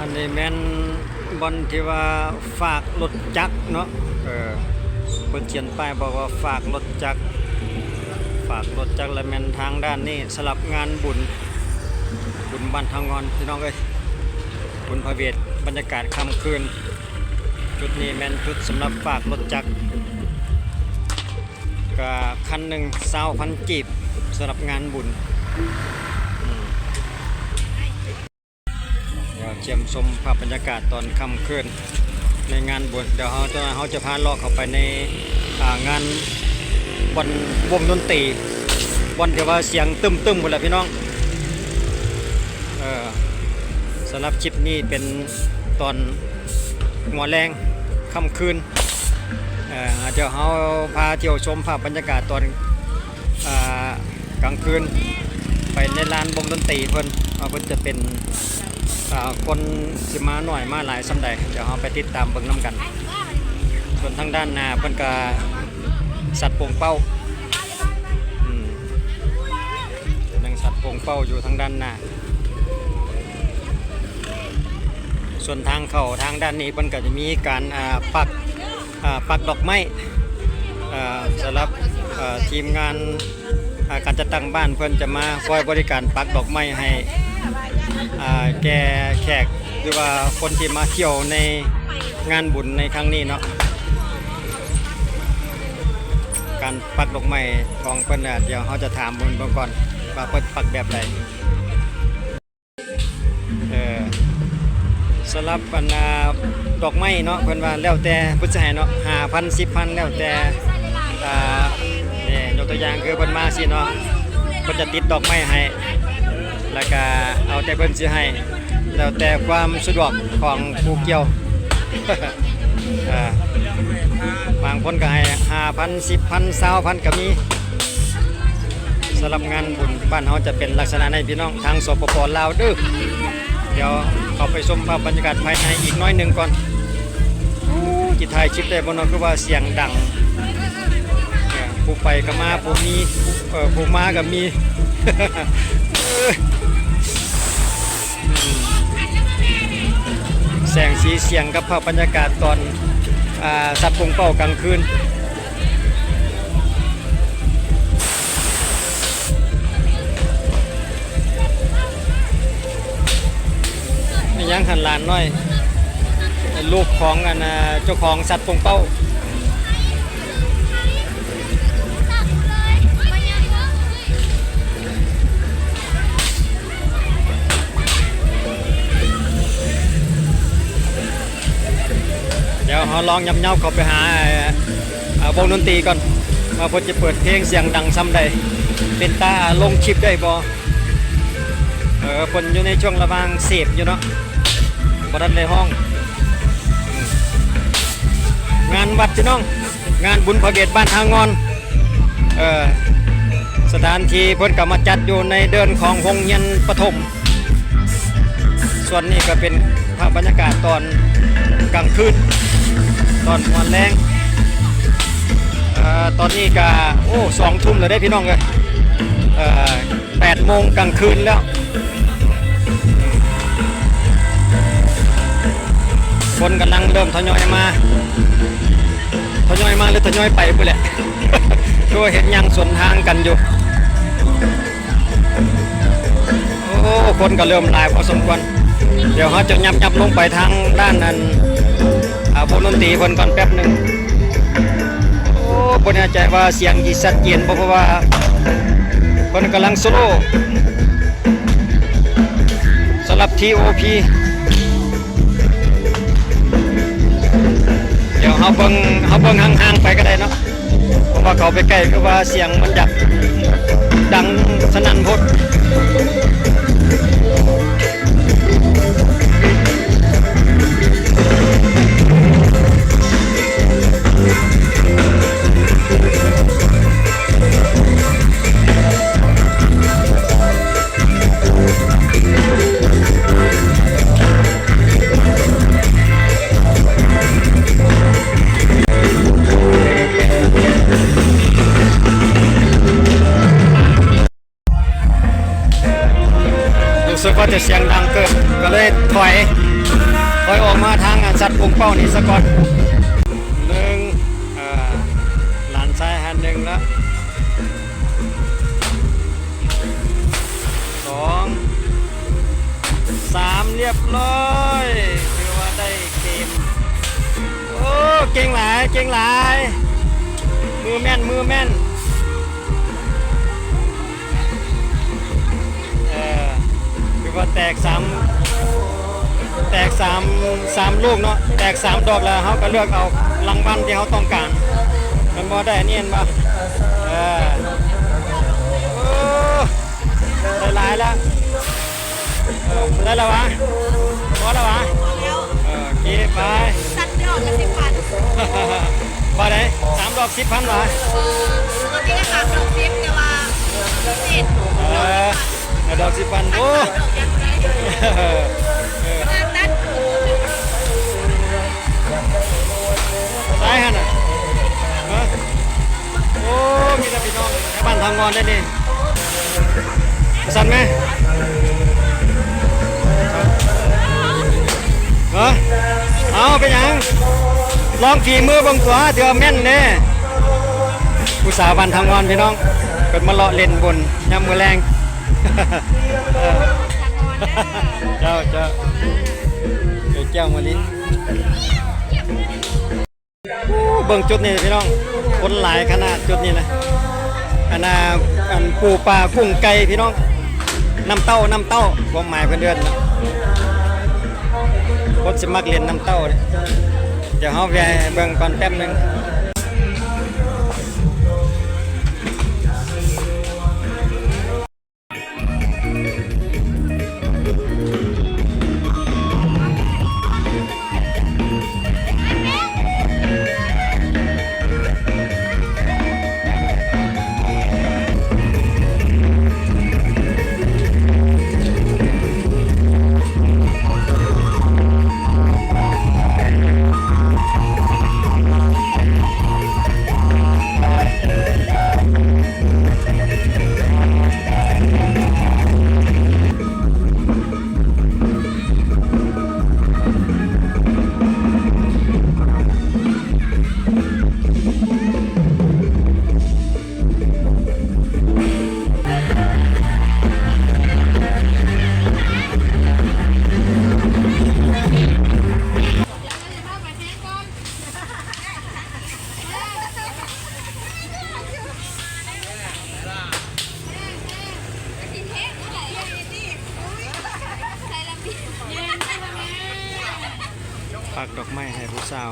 อันนี้แม่นบอลที่ว่าฝากรถจักรเนาะเพิ่นเขียนป้ายบอกว่าฝากรถจักรและแม่นทางด้านนี้สลับงานบุญบ้านทางงอนพี่น้องเอ้ยบุญพระเวทบรรยากาศค่ำคืนจุดนี้แม่นจุดสำหรับฝากรถจักรก็คันหนึ่ง20,000 กีบสำหรับงานบุญเดี๋ยวเชียมชมภาพบรรยากาศตอนค่ำคืนในงานบุญเดี๋ยวเขาจะพาเลาะเข้าไปในงานบอลวงดนตรีบอลที่ว่าเสียงตึมหมดแล้วพี่น้องสำหรับคลิปนี้เป็นตอนหัวแรงค่ำคืนเดี๋ยวเขาพาเที่ยวชมภาพบรรยากาศตอนกลางคืนไปในลานวงดนตรีเพิ่นจะเป็นคนสิมาหน่อยมาหลายสำใดเดี๋ยวเราไปติดตามเบิ่งน้ำกันส่วนทางด้านหน้าเพิ่นก็สัตว์โป่งเป้านั่งสัตว์โป่งเป้าอยู่ทางด้านหน้าส่วนทางเข้าทางด้านนี้เพิ่นก็จะมีการปักดอกไม้สำหรับทีมงานการจัดตั้งบ้านเพิ่นจะมาคอยบริการปักดอกไม้ให้แก่แขกหรือว่าคนที่มาเที่ยวในงานบุญในครั้งนี้เนาะการปักดอกไม้ของเพิ่นเดี๋ยวเขาจะถามเพิ่นก่อนว่าเพิ่นปักแบบใดสำหรับดอกไม้เนาะเพิ่นว่าแล้วแต่เพิ่นจะให้เนาะ5,000 10,000แล้วแต่นี่ยกตัวอย่างคือเพิ่นมาสิเนาะเพิ่นจะติดดอกไม้ให้แล้วก็เอาแต่เพิ่นสิให้แล้วแต่ความสะดวกของผู้เกี่ยวบางคนก็ให้5,000 10,000 20,000ก็มีสำหรับงานบุญบ้านเฮาจะเป็นลักษณะในพี่น้องทางสปป.ลาวเด้อเดี๋ยวเข้าไปชมภาพบรรยากาศภายในอีกน้อยหนึ่งก่อนจิตถ่ายคลิปได้บ่เนาะคือว่าเสียงดังผู้ไปก็มาผู้มีผู้มาก็มีแสงสีเสียงกับภาพบรรยากาศตอนสัตว์โป่งเป้ากลางคืนยังหันหลานน้อยลูกของเจ้าของสัตว์โป่งเป้าเดี๋ยวเราลองย่ำเย้าเข้าไปหาวงดนตรีก่อนว่าเพิ่นจะเปิดเพลงเสียงดังซ้ำใดเป็นตาลงคลิปได้บ่เพิ่นอยู่ในช่วงระหว่างเสพอยู่เนาะบ่ทันได้ห้องงานวัดพี่น้องงานบุญพระเวทบ้านทางงอนสถานที่เพิ่นก็มาจัดอยู่ในเดือนของโรงเรียนประถมส่วนนี้ก็เป็นภาพบรรยากาศตอนกลางคืนตอนวันแรงตอนนี้ก็2 ทุ่มแล้วได้พี่น้องเลย8 โมงกลางคืนแล้วคนกำลังเริ่มทยอยมาหรือทยอยไปไปแหละก็เห็นยังสวนทางกันอยู่คนก็เริ่มหลายพอสมควรเดี๋ยวเขาจะยับลงไปทางด้านนั้นวงดนตรีเพิ่นก่อนแป๊บหนึ่งบ่แน่ใจว่าเสียงยี่ชัดเจนเพราะว่าเพิ่นกำลังโซโล่สำหรับ TOP เดี๋ยวเขาเบิ่งห่างๆไปก็ได้เนาะเพราะว่าเขาไปใกล้ก็ว่าเสียงมันอยากดังสนั่นพดรู้สึกว่าจะเสียงดังเกินก็เลยถอย อยออกมาทางสัตว์ปุงเป้านี่สะก่อนหนึ่งหลานชายหันหนึ่งแล้วสองสามเรียบร้อยคือว่าได้เกมโอ้เก่งหลายเก่งหลายมือแม่นมือแม่นคือว่าแตกสามลูกเนาะแตก3ดอกแล้วเขาก็เลือกเอารางวัลที่เขาต้องการมันบ่ได้นี่เห็นป่ะโอ้ได้หลายแล้วได้แล้ววะพอแล้ววะโอเคไป สัตว์ดอกละ10,000 บ่ได้3 ดอก 10,000วะ ปกติก็3 ดอก10แต่ว่าพิเศษดอก 10,000โอ้ ดอกยังไงตัด ตายหั่นน่ะโอ้มีแต่พี่น้องในบ้านทางงอนได้นี่สั่นไหมเอาไปยังลองฝีมือบางตัวเถื่อแม่นเน่ผู้สาวบ้านทางงอนพี่น้องเกิดมาเลาะเล่นบนยามมื้อแรงเจ้าเจ้ามาลิ้นเบิ่งจุดนี้พี่น้องคนหลายขนาดจุดนี้นะอันปูปลากุ้งไก่พี่น้องน้ำเต้าความหมายเพื่อนเดือนนะคนสิมักเรียนน้ำเต้าเดี๋ยวเฮาไปเบิ่งก่อนแป๊บนึงปักดอกไม้ให้ผู้สาว